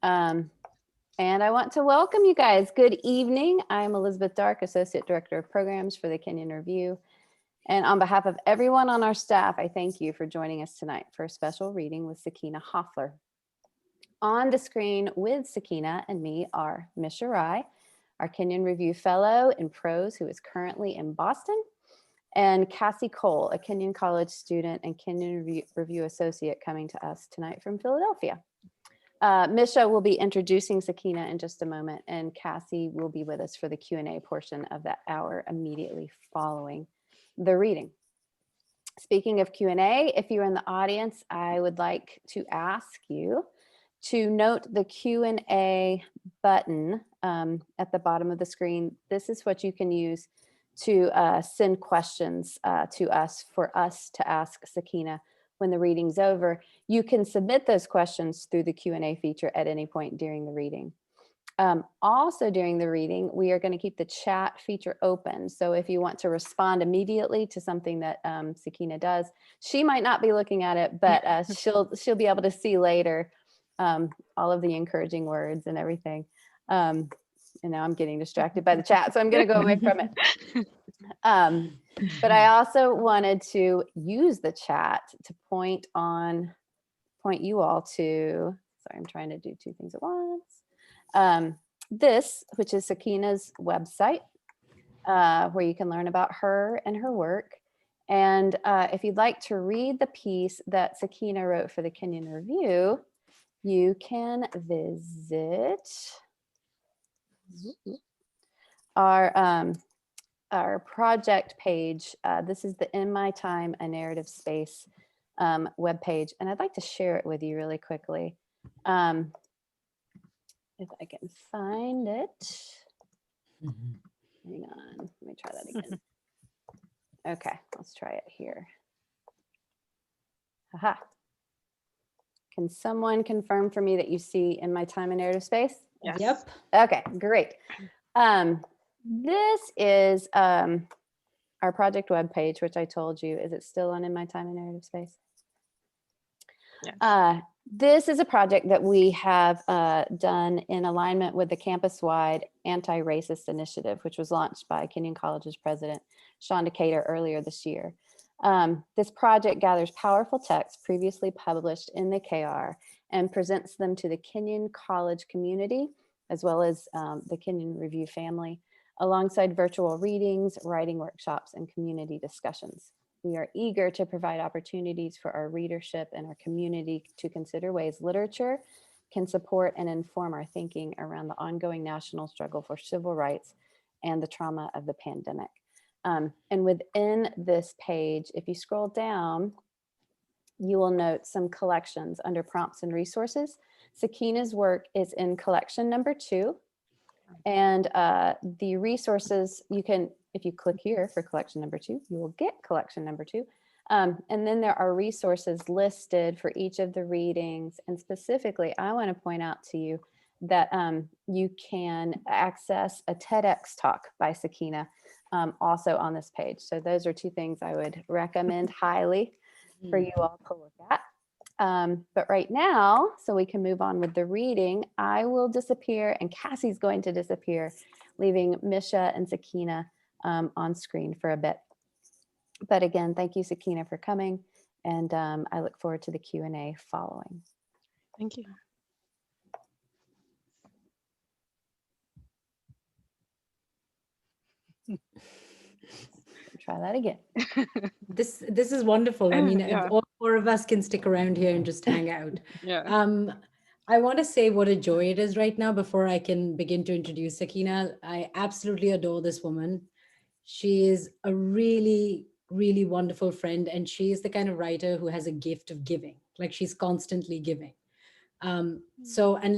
And I want to welcome you guys. Good evening. I'm Elizabeth Dark, Associate Director of Programs for the Kenyon Review. And on behalf of everyone on our staff, I thank you for joining us tonight for a special reading with Sakinah Hofler. On the screen with Sakinah and me are Misha Rai, our Kenyon Review Fellow in prose who is currently in Boston, and Cassie Cole, a Kenyon College student and Kenyon Review Associate coming to us tonight from Philadelphia. Misha will be introducing Sakinah in just a moment, and Cassie will be with us for the Q&A portion of that hour immediately following the reading. Speaking of Q&A, if you're in the audience, I would like to ask you to note the Q&A button at the bottom of the screen. This is what you can use to send questions to us for us to ask Sakinah when the reading's over. You can submit those questions through the Q&A feature at any point during the reading. Also during the reading, we are going to keep the chat feature open. So if you want to respond immediately to something that Sakinah does, she might not be looking at it, but she'll be able to see later all of the encouraging words and everything. And now I'm getting distracted by the chat, so I'm going to go away from it. But I also wanted to use the chat to point you all to, sorry, I'm trying to do two things at once. This, which is Sakinah's website, where you can learn about her and her work. And if you'd like to read the piece that Sakinah wrote for the Kenyon Review, you can visit our project page. This is the In My Time, A Narrative Space webpage, and I'd like to share it with you really quickly. If I can find it. Hang on, let me try that again. Okay, let's try it here. Aha. Can someone confirm for me that you see In My Time, A Narrative Space? Yes. Yep. Okay, great. This is our project webpage, which I told you. Is it still on In My Time, A Narrative Space? Yes. This is a project that we have done in alignment with the campus-wide anti-racist initiative, which was launched by Kenyon College's president, Sean Decatur, earlier this year. This project gathers powerful texts previously published in the KR and presents them to the Kenyon College community, as well as the Kenyon Review family, alongside virtual readings, writing workshops, and community discussions. We are eager to provide opportunities for our readership and our community to consider ways literature can support and inform our thinking around the ongoing national struggle for civil rights and the trauma of the pandemic. And within this page, if you scroll down, you will note some collections under prompts and resources. Sakinah's work is in collection number 2. And the resources, you can, if you click here for collection number 2, you will get collection number 2. And then there are resources listed for each of the readings. And specifically, I want to point out to you that you can access a TEDx talk by Sakinah also on this page. So those are two things I would recommend highly for you all to look at. But right now, so we can move on with the reading, I will disappear and Cassie's going to disappear, leaving Misha and Sakinah on screen for a bit. But again, thank you, Sakinah, for coming, and I look forward to the Q&A following. Thank you. Try that again. This is wonderful. I mean, Yeah. all 4 of us can stick around here and just hang out. Yeah. I want to say what a joy it is right now before I can begin to introduce Sakinah. I absolutely adore this woman. She is a really, really wonderful friend, and she is the kind of writer who has a gift of giving. Like, she's constantly giving. And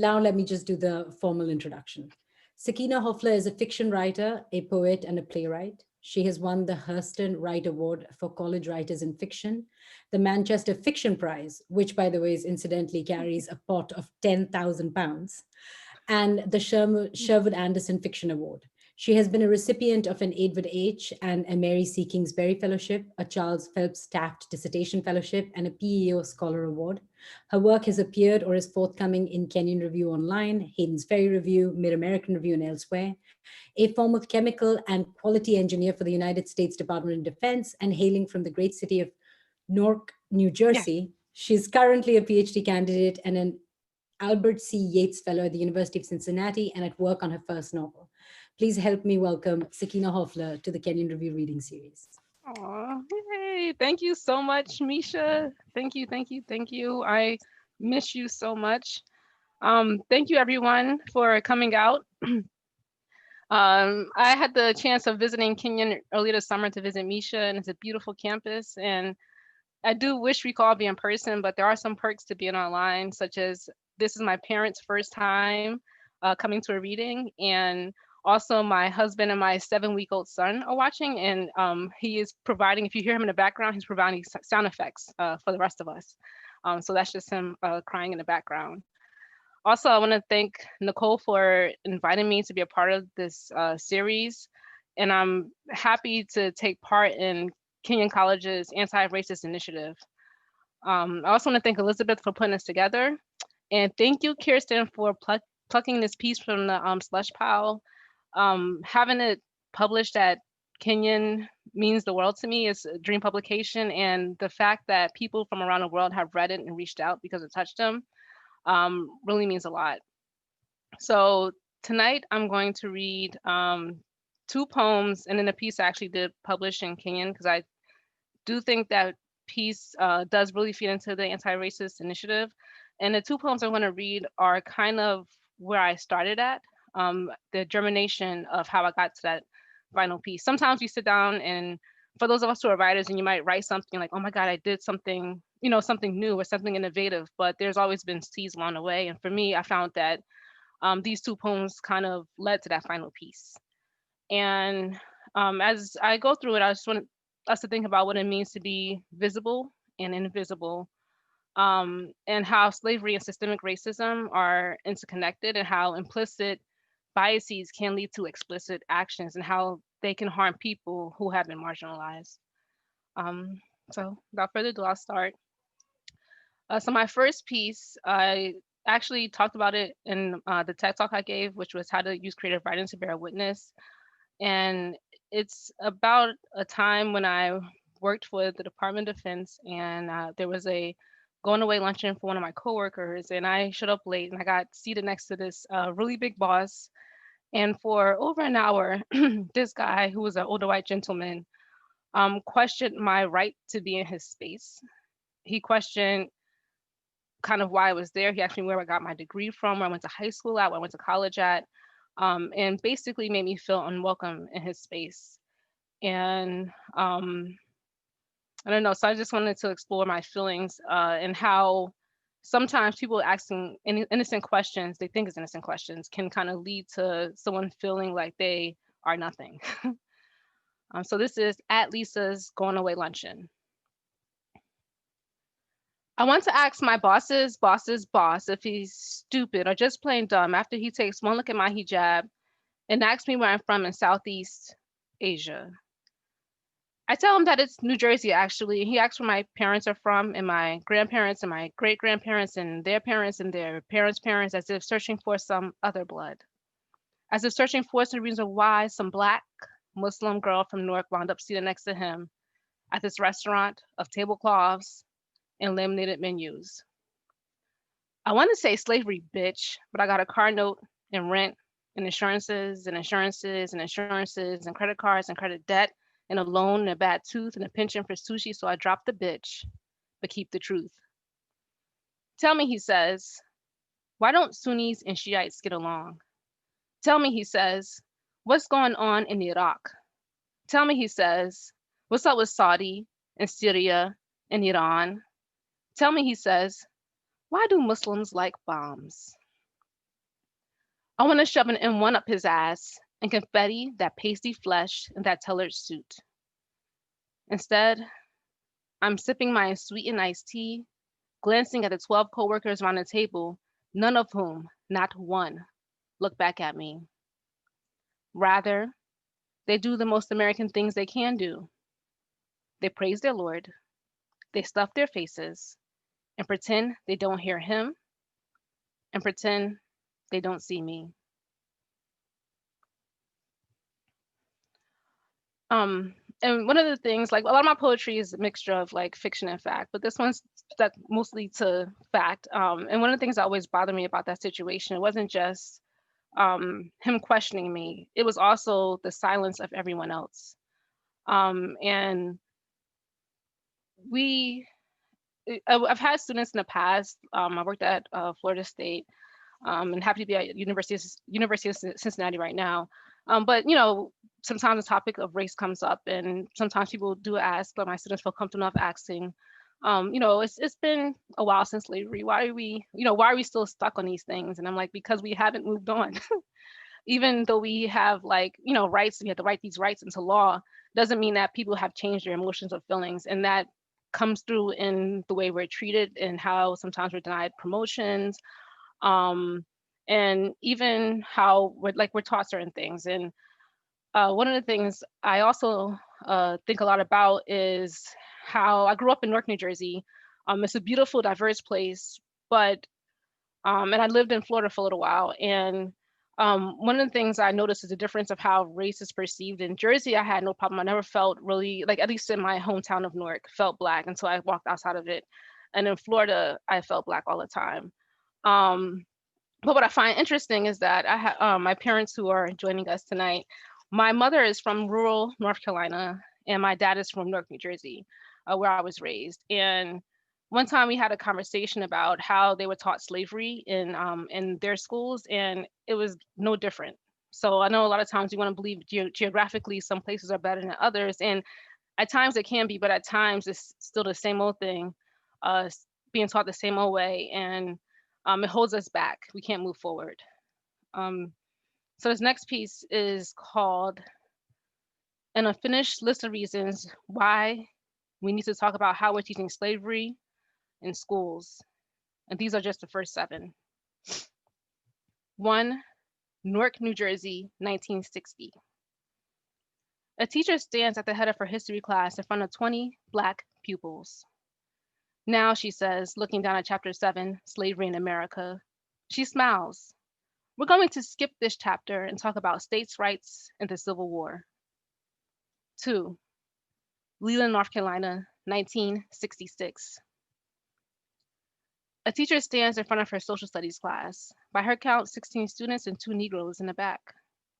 now let me just do the formal introduction. Sakinah Hofler is a fiction writer, a poet, and a playwright. She has won the Hurston Wright Award for College Writers in Fiction, the Manchester Fiction Prize, which, by the way, incidentally carries a pot of £10,000, and the Sherwood Anderson Fiction Award. She has been a recipient of an Edward H. and a Mary C. Kingsbury Fellowship, a Charles Phelps Taft Dissertation Fellowship, and a P.E.O. Scholar Award. Her work has appeared or is forthcoming in Kenyon Review Online, Hayden's Ferry Review, Mid-American Review, and elsewhere. A former chemical and quality engineer for the United States Department of Defense and hailing from the great city of Newark, New Jersey. She's currently a PhD candidate and an Albert C. Yates Fellow at the University of Cincinnati and at work on her first novel. Please help me welcome Sakinah Hofler to the Kenyon Review Reading Series. Aw, yay. Thank you so much, Misha. Thank you, thank you, thank you. I miss you so much. Thank you everyone for coming out. I had the chance of visiting Kenyon earlier this summer to visit Misha, and it's a beautiful campus. And I do wish we could all be in person, but there are some perks to being online, such as this is my parents' first time coming to a reading, and also my husband and my 7-week-old son are watching, and he is providing, if you hear him in the background, he's providing sound effects for the rest of us. So that's just him crying in the background. Also, I want to thank Nicole for inviting me to be a part of this series, and I'm happy to take part in Kenyon College's anti-racist initiative. I also want to thank Elizabeth for putting this together, and thank you, Kirsten, for plucking this piece from the slush pile. Having it published at Kenyon means the world to me. It's a dream publication, and the fact that people from around the world have read it and reached out because it touched them really means a lot. So tonight I'm going to read 2 poems and then a piece I actually did publish in Kenyon, because I do think that piece does really feed into the anti-racist initiative. And the 2 poems I'm going to read are kind of where I started at, the germination of how I got to that final piece. Sometimes we sit down, and for those of us who are writers, and you might write something like, oh my God, I did something, you know, something new or something innovative, but there's always been seeds along the way. And for me, I found that these 2 poems kind of led to that final piece. And as I go through it, I just want us to think about what it means to be visible and invisible, and how slavery and systemic racism are interconnected, and how implicit biases can lead to explicit actions, and how they can harm people who have been marginalized. So without further ado, I'll start. So my first piece, I actually talked about it in the TED Talk I gave, which was how to use creative writing to bear witness. And it's about a time when I worked for the Department of Defense, and there was a going away luncheon for one of my coworkers, and I showed up late, and I got seated next to this really big boss. And for over an hour, this guy, who was an older white gentleman, questioned my right to be in his space. He questioned kind of why I was there. He asked me where I got my degree from, where I went to high school at, where I went to college at, and basically made me feel unwelcome in his space. And I don't know, so I just wanted to explore my feelings and how sometimes people asking innocent questions, they think is innocent questions, can kind of lead to someone feeling like they are nothing. So this is at Lisa's going away luncheon. I want to ask my boss's boss's boss if he's stupid or just plain dumb after he takes one look at my hijab and asks me where I'm from in Southeast Asia. I tell him that it's New Jersey, actually. He asks where my parents are from, and my grandparents and my great-grandparents and their parents' parents, as if searching for some other blood. As if searching for some reason why some Black Muslim girl from Newark wound up seated next to him at this restaurant of tablecloths and laminated menus. I want to say slavery, bitch, but I got a car note and rent and insurances and insurances and insurances and credit cards and credit debt and a loan and a bad tooth and a pension for sushi, so I dropped the bitch, but keep the truth. Tell me, he says, why don't Sunnis and Shiites get along? Tell me, he says, what's going on in Iraq? Tell me, he says, what's up with Saudi and Syria and Iran? Tell me, he says, why do Muslims like bombs? I want to shove an M1 up his ass and confetti that pasty flesh and that tailored suit. Instead, I'm sipping my sweetened iced tea, glancing at the 12 coworkers around the table, none of whom, not one, look back at me. Rather, they do the most American things they can do. They praise their Lord, they stuff their faces, and pretend they don't hear him, and pretend they don't see me. Um, and one of the things, like a lot of my poetry is a mixture of like fiction and fact, but this one's stuck mostly to fact. And one of the things that always bothered me about that situation, it wasn't just him questioning me, it was also the silence of everyone else. And we, I've had students in the past. I worked at Florida State, and happy to be at University of Cincinnati right now. But sometimes the topic of race comes up, and sometimes people do ask, but my students feel comfortable enough asking. It's been a while since slavery. Why are we still stuck on these things? And I'm like, because we haven't moved on. Even though we have rights, we have to write these rights into law, doesn't mean that people have changed their emotions or feelings. And that comes through in the way we're treated and how sometimes we're denied promotions, and even how we're taught certain things. And one of the things I also think a lot about is how I grew up in Newark, New Jersey. It's a beautiful, diverse place, but and I lived in Florida for a little while. And one of the things I noticed is the difference of how race is perceived. In Jersey, I had no problem. I never felt really, like, at least in my hometown of Newark, felt Black until I walked outside of it. And in Florida, I felt Black all the time. But what I find interesting is that I have my parents who are joining us tonight. My mother is from rural North Carolina, and my dad is from Newark, New Jersey, where I was raised. And one time we had a conversation about how they were taught slavery in their schools, and it was no different. So I know a lot of times you want to believe geographically some places are better than others, and at times it can be, but at times it's still the same old thing, being taught the same old way, and it holds us back. We can't move forward. So this next piece is called An Unfinished List of Reasons Why We Need to Talk About How We're Teaching Slavery in Schools. And these are just the first 7. 1, Newark, New Jersey, 1960. A teacher stands at the head of her history class in front of 20 Black pupils. Now, she says, looking down at chapter 7, Slavery in America, she smiles. We're going to skip this chapter and talk about states' rights and the Civil War. 2, Leland, North Carolina, 1966. A teacher stands in front of her social studies class. By her count, 16 students and 2 Negroes in the back.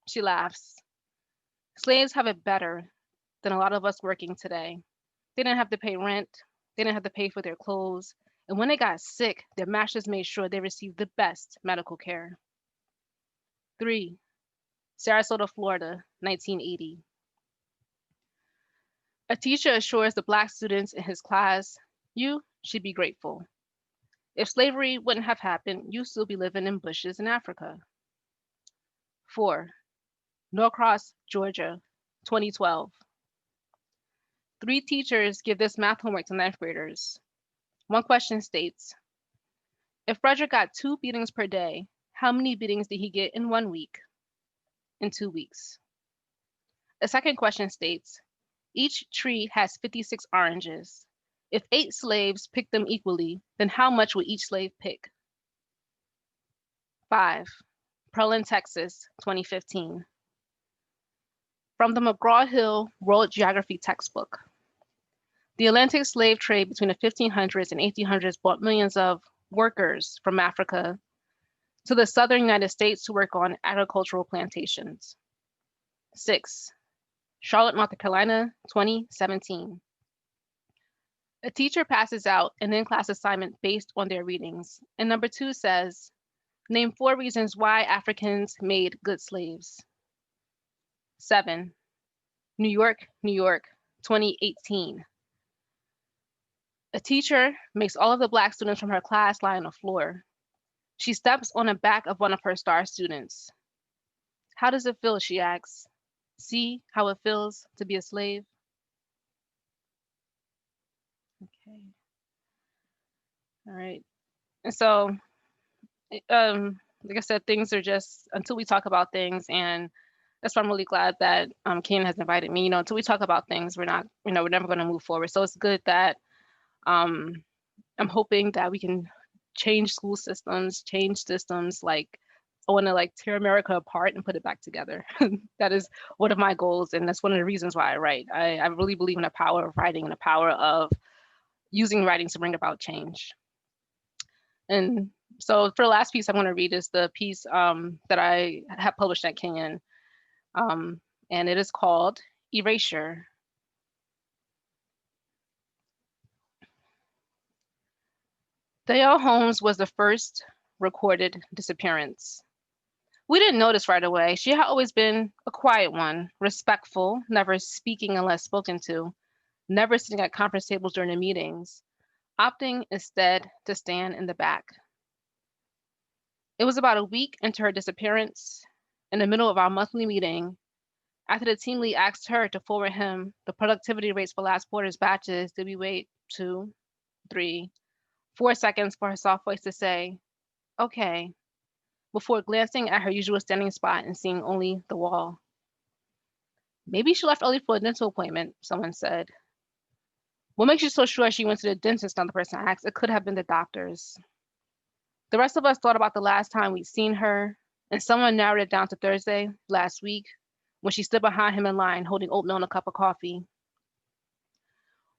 She laughs. Slaves have it better than a lot of us working today. They didn't have to pay rent. They didn't have to pay for their clothes. And when they got sick, their masters made sure they received the best medical care. 3, Sarasota, Florida, 1980. A teacher assures the Black students in his class, you should be grateful. If slavery wouldn't have happened, you'd still be living in bushes in Africa. 4, Norcross, Georgia, 2012. 3 teachers give this math homework to 9th graders. One question states, if Frederick got 2 beatings per day, how many beatings did he get in 1 week? In 2 weeks. A second question states, each tree has 56 oranges. If 8 slaves picked them equally, then how much would each slave pick? 5, Pearland, Texas, 2015. From the McGraw-Hill World Geography textbook. The Atlantic slave trade between the 1500s and 1800s brought millions of workers from Africa to the southern United States to work on agricultural plantations. 6, Charlotte, North Carolina, 2017. A teacher passes out an in-class assignment based on their readings, and number 2 says, name 4 reasons why Africans made good slaves. 7, New York, New York, 2018. A teacher makes all of the Black students from her class lie on the floor. She steps on the back of one of her star students. How does it feel, she asks. See how it feels to be a slave? Okay. All right. And so, like I said, things are just, until we talk about things, and That's why I'm really glad that Kenyon has invited me. Until we talk about things, we're not, we're never going to move forward. So it's good that um, I'm hoping that we can change school systems, change systems. Like I want to like tear America apart and put it back together. That is one of my goals, and that's one of the reasons why I write. I really believe in the power of writing and the power of using writing to bring about change. And so for the last piece I'm going to read is the piece that I have published at Kenyon, and it is called Erasure. Dale Holmes was the first recorded disappearance. We didn't notice right away. She had always been a quiet one, respectful, never speaking unless spoken to, never sitting at conference tables during the meetings, opting instead to stand in the back. It was about a week into her disappearance, in the middle of our monthly meeting, after the team lead asked her to forward him the productivity rates for last quarter's batches. Did we wait 2, 3, 4 seconds for her soft voice to say, okay, before glancing at her usual standing spot and seeing only the wall. Maybe she left early for a dental appointment, someone said. What makes you so sure she went to the dentist? Another person asked. It could have been the doctor's. The rest of us thought about the last time we'd seen her, and someone narrowed it down to Thursday, last week, when she stood behind him in line holding oatmeal and a cup of coffee.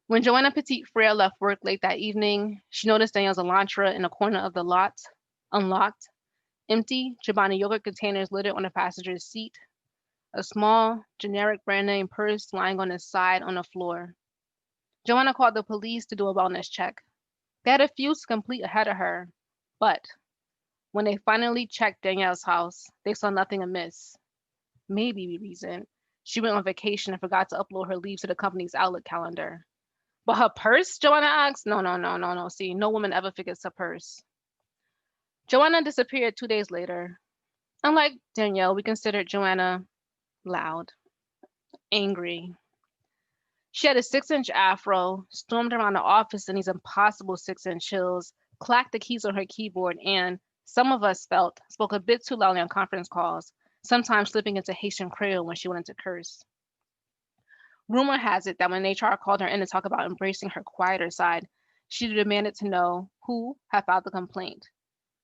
When Joanna Petit-Frere left work late that evening, she noticed Danielle's Elantra in a corner of the lot, unlocked, empty Chobani yogurt containers littered on the passenger's seat, a small, generic brand name purse lying on its side on the floor. Joanna called the police to do a wellness check. They had a few to complete ahead of her, but when they finally checked Danielle's house, they saw nothing amiss. Maybe we reasoned she went on vacation and forgot to upload her leaves to the company's Outlook calendar. But her purse? Joanna asked. No. See, no woman ever forgets her purse. Joanna disappeared 2 days later. Unlike Danielle, we considered Joanna loud, angry. She had a 6-inch afro, stormed around the office in these impossible 6-inch heels, clacked the keys on her keyboard, and, some of us felt, spoke a bit too loudly on conference calls, sometimes slipping into Haitian Creole when she wanted to curse. Rumor has it that when HR called her in to talk about embracing her quieter side, she demanded to know who had filed the complaint.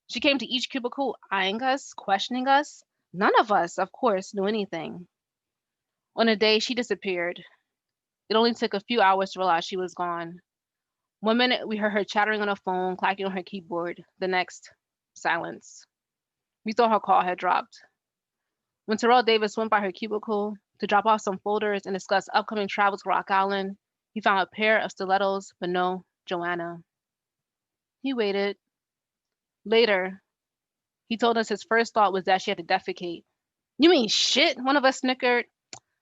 She came to each cubicle eyeing us, questioning us. None of us, of course, knew anything. On the day she disappeared, it only took a few hours to realize she was gone. 1 minute, we heard her chattering on the phone, clacking on her keyboard. The next, silence. We thought her call had dropped. When Terrell Davis went by her cubicle to drop off some folders and discuss upcoming travels to Rock Island, he found a pair of stilettos, but no Joanna. He waited. Later, he told us his first thought was that she had to defecate. You mean shit? One of us snickered.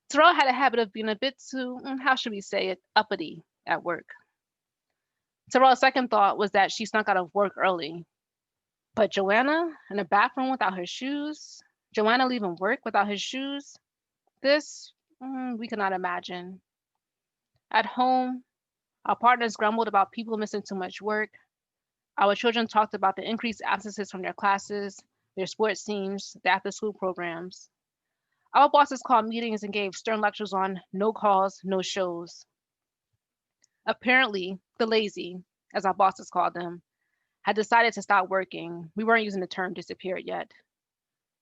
Terrell had a habit of being a bit too, how should we say it, uppity at work. Terrell's second thought was that she snuck out of work early. But Joanna in the bathroom without her shoes? Joanna leaving work without his shoes? This, we could not imagine. At home, our partners grumbled about people missing too much work. Our children talked about the increased absences from their classes, their sports teams, the after-school programs. Our bosses called meetings and gave stern lectures on no calls, no shows. Apparently, the lazy, as our bosses called them, had decided to stop working. We weren't using the term disappeared yet.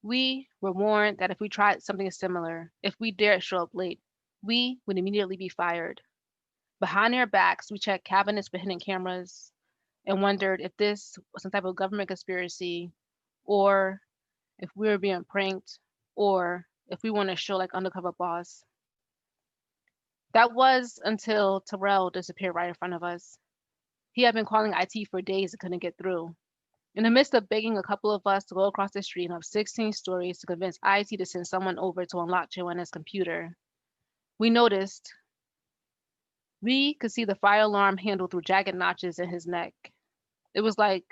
We were warned that if we tried something similar, if we dared show up late, we would immediately be fired. Behind their backs, we checked cabinets for hidden cameras and wondered if this was some type of government conspiracy, or if we were being pranked, or if we want to show like undercover boss. That was until Terrell disappeared right in front of us. He had been calling IT for days and couldn't get through. In the midst of begging a couple of us to go across the street and up 16 stories to convince IT to send someone over to unlock Joanna's computer, we noticed we could see the fire alarm handle through jagged notches in his neck. It was like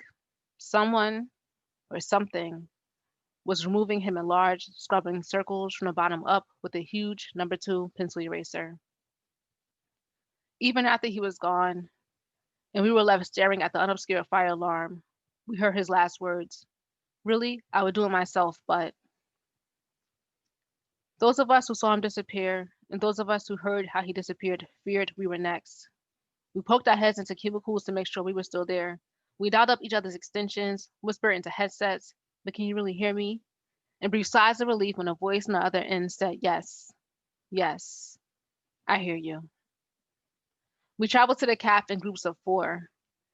someone or something was removing him in large, scrubbing circles from the bottom up with a huge number 2 pencil eraser. Even after he was gone, and we were left staring at the unobscured fire alarm, we heard his last words. Really, I would do it myself, but... Those of us who saw him disappear, and those of us who heard how he disappeared, feared we were next. We poked our heads into cubicles to make sure we were still there. We dialed up each other's extensions, whispered into headsets, but can you really hear me? And breathed sighs of relief when a voice on the other end said, yes, yes, I hear you. We traveled to the CAF in groups of 4.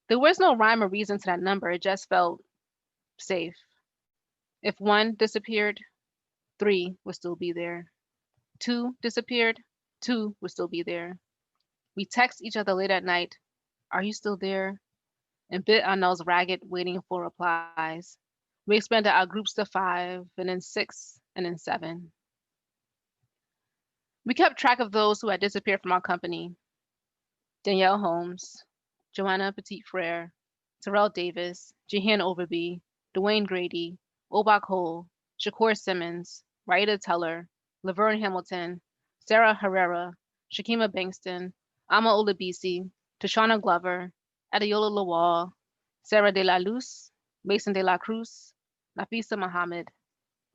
There was no rhyme or reason to that number, it just felt safe. If 1 disappeared, 3 would still be there. 2 disappeared, 2 would still be there. We text each other late at night, are you still there? And bit our nails ragged, waiting for replies. We expanded our groups to 5, and then 6, and then 7. We kept track of those who had disappeared from our company. Danielle Holmes, Joanna Petit Frere, Terrell Davis, Jehan Overby, Dwayne Grady, Obak Hole, Shakur Simmons, Raida Teller, Laverne Hamilton, Sarah Herrera, Shakima Bankston, Ama Olabisi, Tashana Glover, Adeola Lawal, Sarah De La Luz, Mason De La Cruz, Nafisa Muhammad,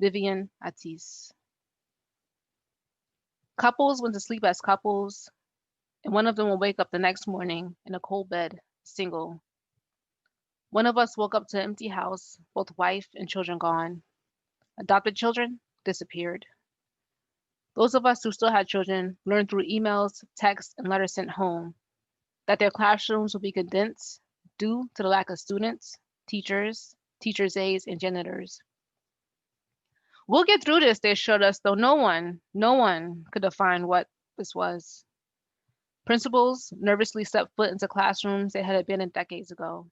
Vivian Atis. Couples went to sleep as couples, and one of them will wake up the next morning in a cold bed, single. One of us woke up to an empty house, both wife and children gone. Adopted children disappeared. Those of us who still had children learned through emails, texts, and letters sent home that their classrooms would be condensed due to the lack of students, teachers, teachers' aides, and janitors. We'll get through this, they assured us, though no one could define what this was. Principals nervously stepped foot into classrooms they had abandoned decades ago.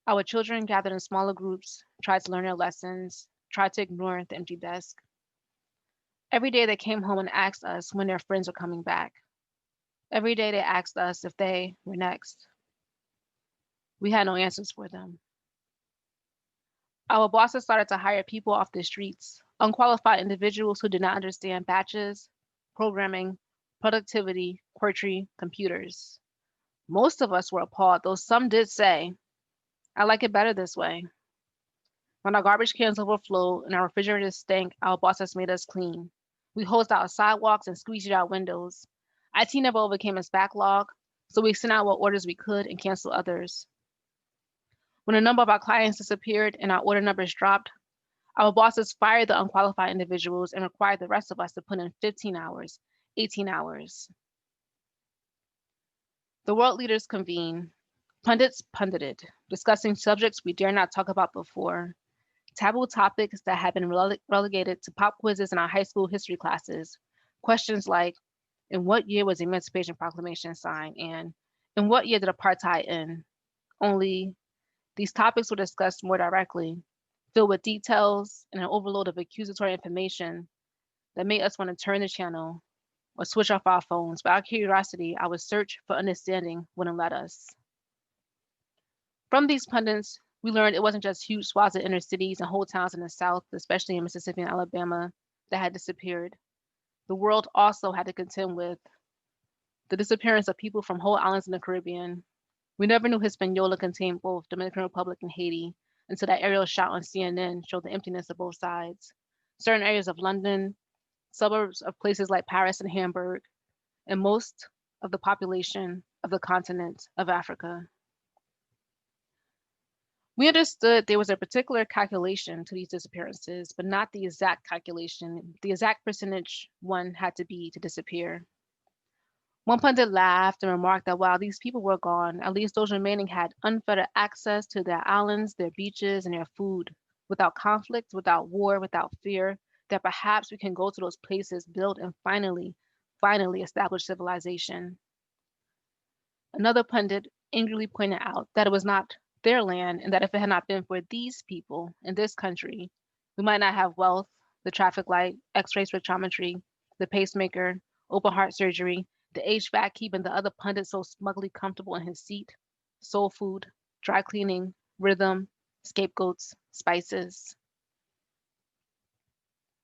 Our children gathered in smaller groups, tried to learn their lessons, tried to ignore the empty desk. Every day they came home and asked us when their friends were coming back. Every day they asked us if they were next. We had no answers for them. Our bosses started to hire people off the streets, unqualified individuals who did not understand batches, programming, productivity, poetry, computers. Most of us were appalled, though some did say, I like it better this way. When our garbage cans overflowed and our refrigerators stank, our bosses made us clean. We hosed our sidewalks and squeegeed out windows. IT never overcame its backlog, so we sent out what orders we could and canceled others. When a number of our clients disappeared and our order numbers dropped, our bosses fired the unqualified individuals and required the rest of us to put in 15 hours, 18 hours. The world leaders convened. Pundits pundited, discussing subjects we dare not talk about before, taboo topics that had been relegated to pop quizzes in our high school history classes. Questions like, in what year was the Emancipation Proclamation signed? And in what year did apartheid end? Only these topics were discussed more directly, filled with details and an overload of accusatory information that made us want to turn the channel or switch off our phones, but our curiosity, our search for understanding wouldn't let us. From these pundits, we learned it wasn't just huge swaths of inner cities and whole towns in the South, especially in Mississippi and Alabama, that had disappeared. The world also had to contend with the disappearance of people from whole islands in the Caribbean. We never knew Hispaniola contained both Dominican Republic and Haiti until that aerial shot on CNN showed the emptiness of both sides. Certain areas of London, suburbs of places like Paris and Hamburg, and most of the population of the continent of Africa. We understood there was a particular calculation to these disappearances, but not the exact calculation, the exact percentage one had to be to disappear. One pundit laughed and remarked that while these people were gone, at least those remaining had unfettered access to their islands, their beaches, and their food, without conflict, without war, without fear, that perhaps we can go to those places, build, and finally establish civilization. Another pundit angrily pointed out that it was not their land and that if it had not been for these people in this country, we might not have wealth, the traffic light, x-ray spectrometry, the pacemaker, open heart surgery, the HVAC keeping the other pundit so smugly comfortable in his seat, soul food, dry cleaning, rhythm, scapegoats, spices.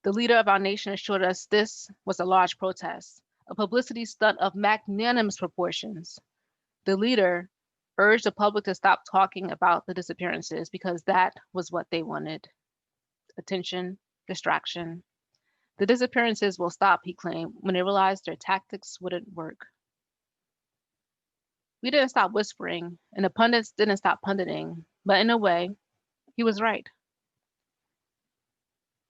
The leader of our nation assured us this was a large protest, a publicity stunt of magnanimous proportions. The leader urged the public to stop talking about the disappearances because that was what they wanted. Attention, distraction. The disappearances will stop, he claimed, when they realized their tactics wouldn't work. We didn't stop whispering, and the pundits didn't stop punditing, but in a way, he was right.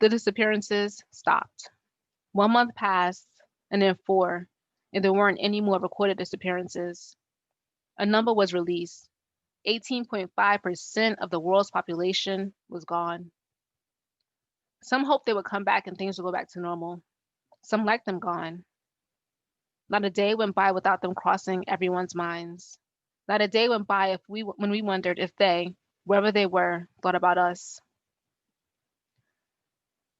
The disappearances stopped. 1 month passed, and then 4, and there weren't any more recorded disappearances. A number was released. 18.5% of the world's population was gone. Some hoped they would come back and things would go back to normal. Some liked them gone. Not a day went by without them crossing everyone's minds. Not a day went by when we wondered if they, wherever they were, thought about us.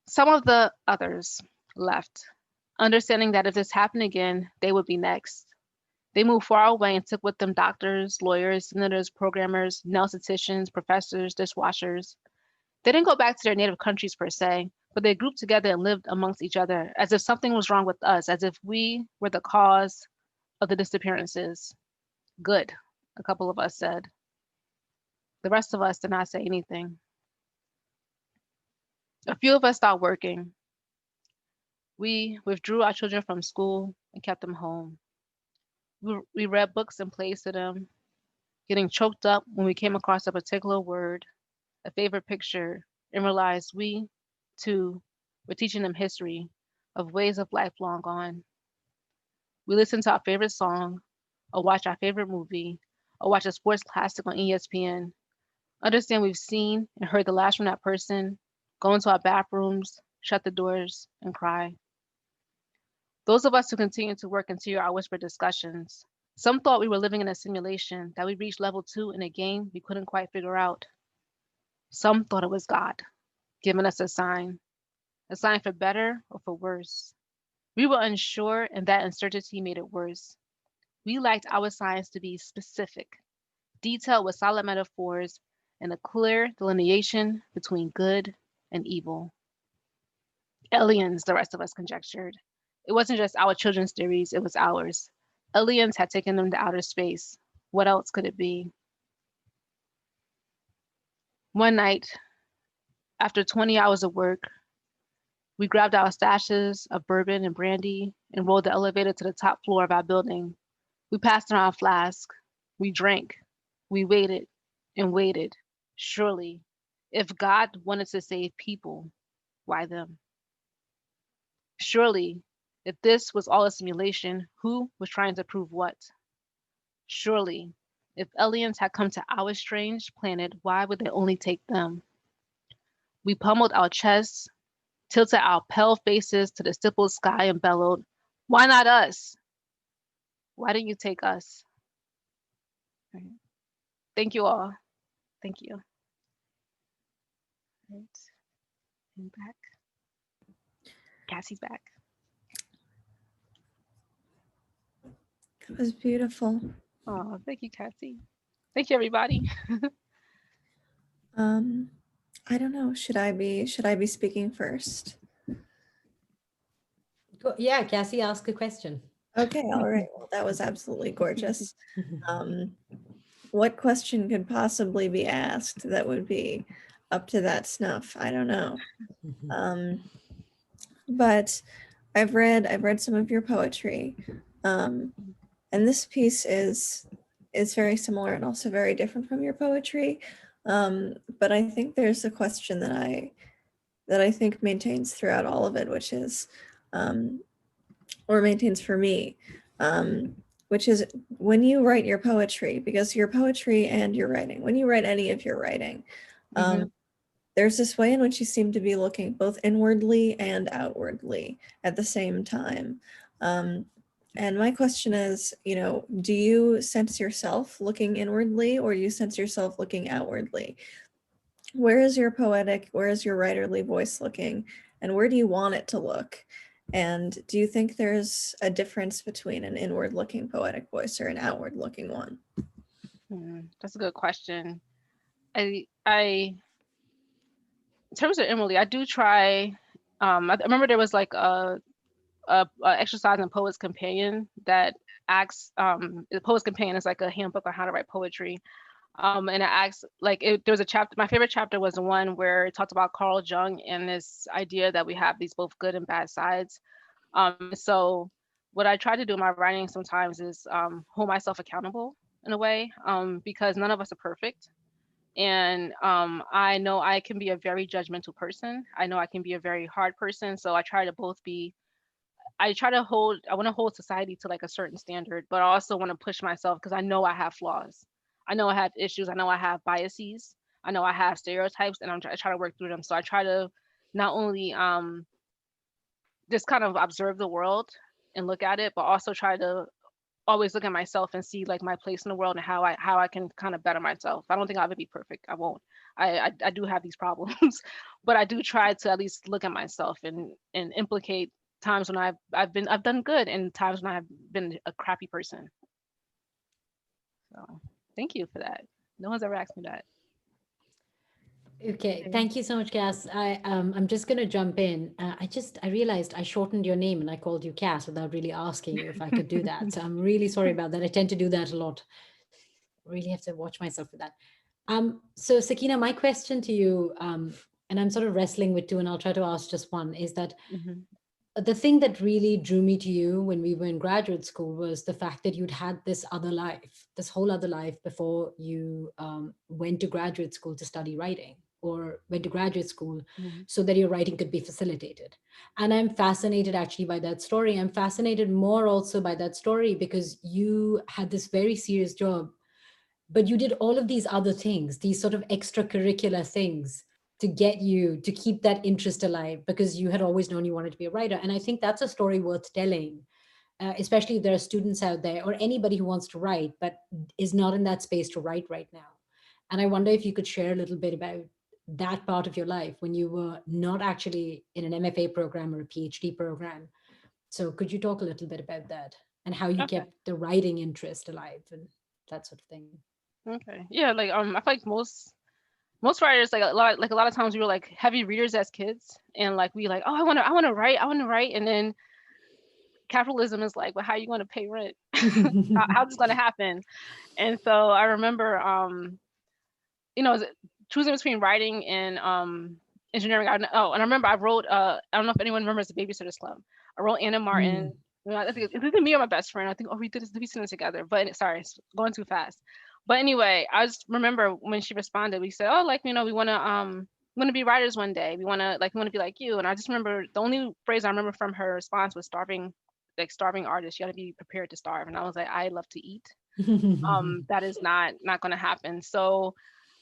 Some of the others left, understanding that if this happened again, they would be next. They moved far away and took with them doctors, lawyers, senators, programmers, nail estheticians, professors, dishwashers. They didn't go back to their native countries per se, but they grouped together and lived amongst each other as if something was wrong with us, as if we were the cause of the disappearances. Good, a couple of us said. The rest of us did not say anything. A few of us stopped working. We withdrew our children from school and kept them home. We read books and plays to them, getting choked up when we came across a particular word, a favorite picture, and realized we, too, were teaching them history of ways of life long gone. We listened to our favorite song, or watch our favorite movie, or watch a sports classic on ESPN. Understand we've seen and heard the last from that person, go into our bathrooms, shut the doors, and cry. Those of us who continued to work into our whispered discussions, some thought we were living in a simulation, that we reached level 2 in a game we couldn't quite figure out. Some thought it was God, giving us a sign for better or for worse. We were unsure, and that uncertainty made it worse. We liked our signs to be specific, detailed with solid metaphors, and a clear delineation between good and evil. Aliens, the rest of us conjectured. It wasn't just our children's theories, it was ours. Aliens had taken them to outer space. What else could it be? One night, after 20 hours of work, we grabbed our stashes of bourbon and brandy and rode the elevator to the top floor of our building. We passed around a flask. We drank. We waited and waited. Surely, if God wanted to save people, why them? Surely, if this was all a simulation, who was trying to prove what? Surely, if aliens had come to our strange planet, why would they only take them? We pummeled our chests, tilted our pale faces to the stippled sky and bellowed, why not us? Why didn't you take us? Right. Thank you all. Thank you. Right. And back. Cassie's back. That was beautiful. Oh, thank you, Cassie. Thank you, everybody. I don't know. Should I be speaking first? Yeah, Cassie, ask a question. Okay, all right. Well, that was absolutely gorgeous. What question could possibly be asked that would be up to that snuff? I don't know. But I've read some of your poetry. And this piece is very similar and also very different from your poetry. But I think there's a question that I think maintains throughout all of it, which is, or maintains for me, which is when you write your poetry, because your poetry and your writing, when you write any of your writing, there's this way in which you seem to be looking both inwardly and outwardly at the same time. And my question is, do you sense yourself looking inwardly, or do you sense yourself looking outwardly? Where is your poetic, where is your writerly voice looking, and where do you want it to look? And do you think there's a difference between an inward looking poetic voice or an outward looking one? That's a good question. I in terms of inwardly, I do try. I remember there was like a exercise in Poet's Companion that asks. The Poet's Companion is like a handbook on how to write poetry. And I asked, like, there was a chapter, my favorite chapter was the one where it talked about Carl Jung and this idea that we have these both good and bad sides. So what I try to do in my writing sometimes is hold myself accountable in a way, because none of us are perfect. And I know I can be a very judgmental person. I know I can be a very hard person. So I try to both be, I want to hold society to like a certain standard, but I also want to push myself because I know I have flaws. I know I have issues. I know I have biases. I know I have stereotypes, and I try to work through them. So I try to not only just kind of observe the world and look at it, but also try to always look at myself and see like my place in the world and how I can kind of better myself. I don't think I'll ever be perfect. I won't. I do have these problems, but I do try to at least look at myself and implicate times when I've done good and times when I've been a crappy person. So thank you for that. No one's ever asked me that. Okay, thank you so much, Cass. I'm just gonna jump in. I realized I shortened your name and I called you Cass without really asking you if I could do that. So I'm really sorry about that. I tend to do that a lot. Really have to watch myself for that. So Sakina, my question to you, and I'm sort of wrestling with two, and I'll try to ask just one, is that Mhm. the thing that really drew me to you when we were in graduate school was the fact that you'd had this other life, this whole other life before you went to graduate school to study writing, or went to graduate school Mhm. so that your writing could be facilitated. And I'm fascinated actually by that story. I'm fascinated more also by that story because you had this very serious job, but you did all of these other things, these sort of extracurricular things to get you to keep that interest alive because you had always known you wanted to be a writer. And I think that's a story worth telling, especially if there are students out there or anybody who wants to write but is not in that space to write right now. And I wonder if you could share a little bit about that part of your life when you were not actually in an MFA program or a PhD program. So could you talk a little bit about that and how you Okay. kept the writing interest alive and that sort of thing? Okay. Yeah. Like I feel like most writers like a lot of times we were like heavy readers as kids, and like we like, oh, I want to write, and then capitalism is like, well, how are you going to pay rent? How's this going to happen? And so I remember you know, choosing between writing and engineering. Oh, and I remember I wrote. I don't know if anyone remembers the Babysitters Club. I wrote Anna Martin. Mm. You know, I think it's either me or my best friend. I think, oh, we did this, we seen it together. But sorry, it's going too fast. But anyway, I just remember when she responded, we said, oh, like, you know, we want to be writers one day. We want to be like you. And I just remember the only phrase I remember from her response was starving, like starving artist. You got to be prepared to starve. And I was like, I love to eat. That is not going to happen. So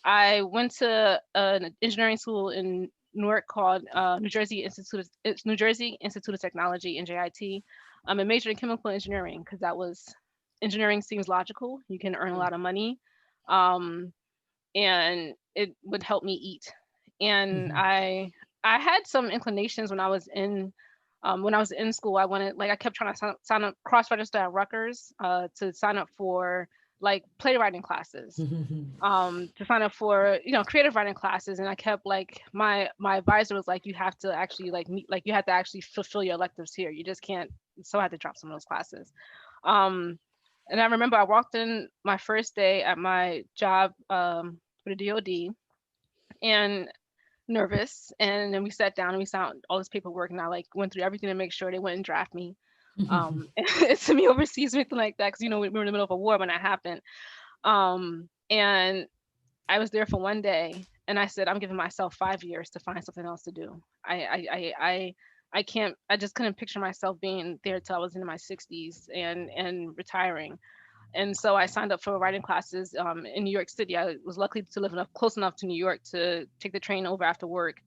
I went to an engineering school in Newark called New Jersey Institute of Technology, NJIT. I majored in chemical engineering because that was engineering seems logical. You can earn a lot of money, um, and it would help me eat. And Mhm. I had some inclinations when I was in school. I kept trying to sign up cross register at Rutgers to sign up for like playwriting classes, to sign up for, you know, creative writing classes. And I kept like my advisor was like, you have to actually like meet, like you have to actually fulfill your electives here, you just can't. So I had to drop some of those classes. um and I remember I walked in my first day at my job for the DoD, and nervous, and then we sat down and we signed all this paperwork, and I like went through everything to make sure they wouldn't draft me and send me overseas or anything like that, because you know we were in the middle of a war when that happened. And I was there for one day, and I said, I'm giving myself 5 years to find something else to do. I can't. I just couldn't picture myself being there till I was in my 60s and retiring. And so I signed up for writing classes in New York City. I was lucky to live close enough to New York to take the train over after work.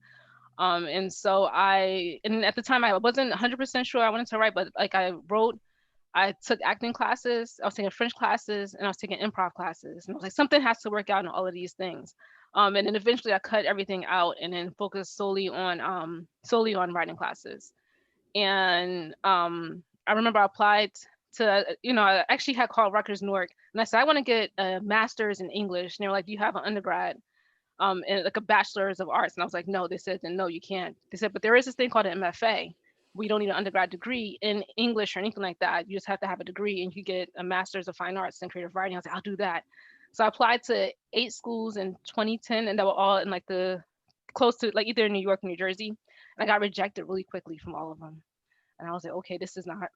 And at the time I wasn't 100% sure I wanted to write, but like I took acting classes, I was taking French classes, and I was taking improv classes. And I was like, something has to work out in all of these things. And then eventually I cut everything out and then focused solely on writing classes. And I remember I applied to, you know, I actually had called Rutgers Newark, and I said, I want to get a master's in English. And they were like, do you have an undergrad? And like a bachelor's of arts? And I was like, no. They said, then no, you can't. They said, but there is this thing called an MFA. We don't need an undergrad degree in English or anything like that. You just have to have a degree, and you get a master's of fine arts and creative writing. I was like, I'll do that. So I applied to 8 schools in 2010, and they were all in like the close to like either in New York or New Jersey. And I got rejected really quickly from all of them. And I was like, okay, this is not,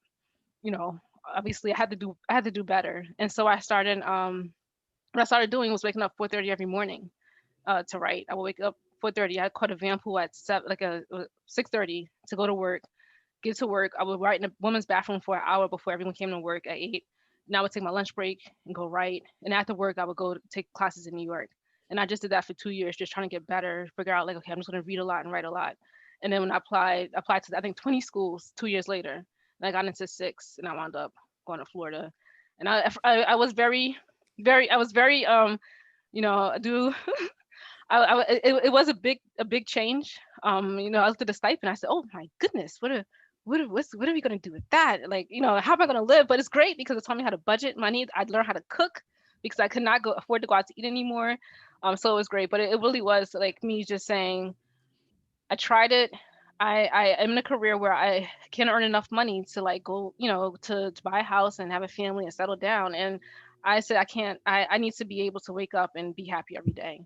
you know, obviously I had to do better. And so I started what I started doing was waking up 4:30 every morning to write. I would wake up 4:30. I caught a van pool at 6:30 to go to work. Get to work. I would write in the women's bathroom for an hour before everyone came to work at 8. And I would take my lunch break and go write. And after work, I would go take classes in New York. And I just did that for 2 years, just trying to get better, figure out like, okay, I'm just gonna read a lot and write a lot. And then when I applied to I think 20 schools 2 years later. And I got into 6, and I wound up going to Florida. And I was very, I was very you know, do it was a big change. You know, I looked at the stipend. I said, "Oh my goodness, what are we gonna do with that? Like, you know, how am I gonna live?" But it's great because it taught me how to budget money. I'd learned how to cook because I could not afford to go out to eat anymore. So it was great. But it really was like me just saying, I tried it. I am in a career where I can earn enough money to like go, you know, to buy a house and have a family and settle down. And I said, I can't. I need to be able to wake up and be happy every day.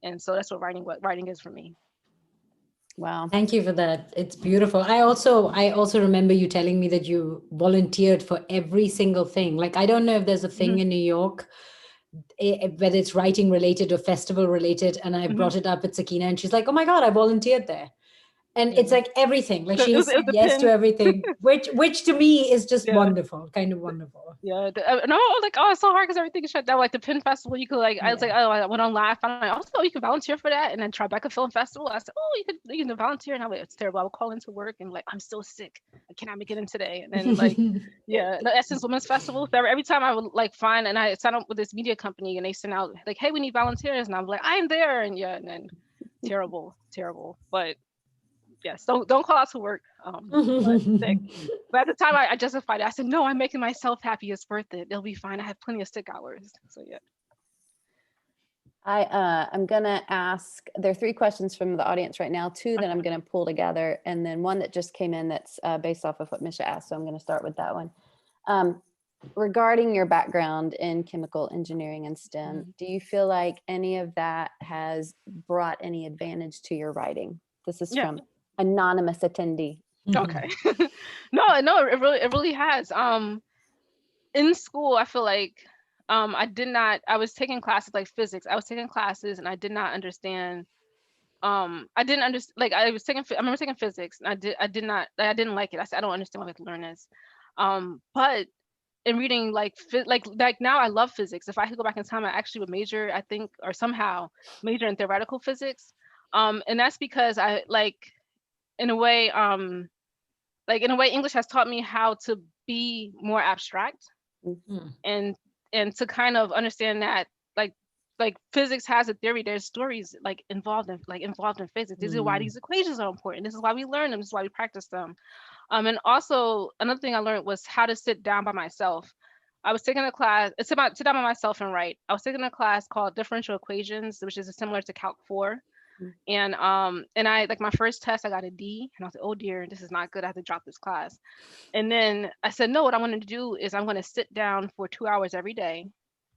And so that's what writing is for me. Wow. Thank you for that. It's beautiful. I also remember you telling me that you volunteered for every single thing. Like, I don't know if there's a thing in New York, whether it's writing related or festival related. And I brought it up with Sakinah, and she's like, "Oh my God, I volunteered there." And Yeah. it's like everything. Like, It she was, has it said was a yes to pin. everything, which to me is just Yeah. wonderful, kind of wonderful. Yeah, no, like, oh, it's so hard because everything is shut down. Like the Pin Festival, you could like, I was like, Yeah. oh, I went on live, and I'm like, oh, you can volunteer for that. And then Tribeca Film Festival, I said, oh, you can volunteer, and I'm like, it's terrible. I would call into work and like, I'm so sick, I cannot make it in today. And then like, yeah, the Essence Women's Festival. So every time I would like find, and I signed up with this media company, and they sent out like, hey, we need volunteers, and I'm like, I'm there, and yeah, and then terrible, but yes, don't call out to work. But sick. But at the time, I justified it. I said, no, I'm making myself happy. It's worth it. It'll be fine. I have plenty of sick hours. So yeah. I'm gonna ask, there are 3 questions from the audience right now, 2 that I'm gonna pull together, and then 1 that just came in that's based off of what Misha asked. So I'm gonna start with that one. Regarding your background in chemical engineering and STEM, do you feel like any of that has brought any advantage to your writing? This is from anonymous attendee. Okay. No, it really has. In school, I feel like I was taking classes like physics. I was taking classes and I did not understand. I didn't understand, like I remember taking physics and I didn't like it. I said, I don't understand why we have to learn this. But in reading like now I love physics. If I could go back in time, I actually would major, I think, or somehow major in theoretical physics. And that's because I like in a way, English has taught me how to be more abstract and to kind of understand that like physics has a theory. There's stories like involved in physics. This is why these equations are important. This is why we learn them. This is why we practice them. And also another thing I learned was how to sit down by myself. I was taking a class. It's about sit down by myself and write. I was taking a class called Differential Equations, which is similar to Calc 4. And I like my first test, I got a D, and I was like, oh dear, this is not good. I have to drop this class. And then I said, no, what I'm going to do is I'm going to sit down for 2 hours every day,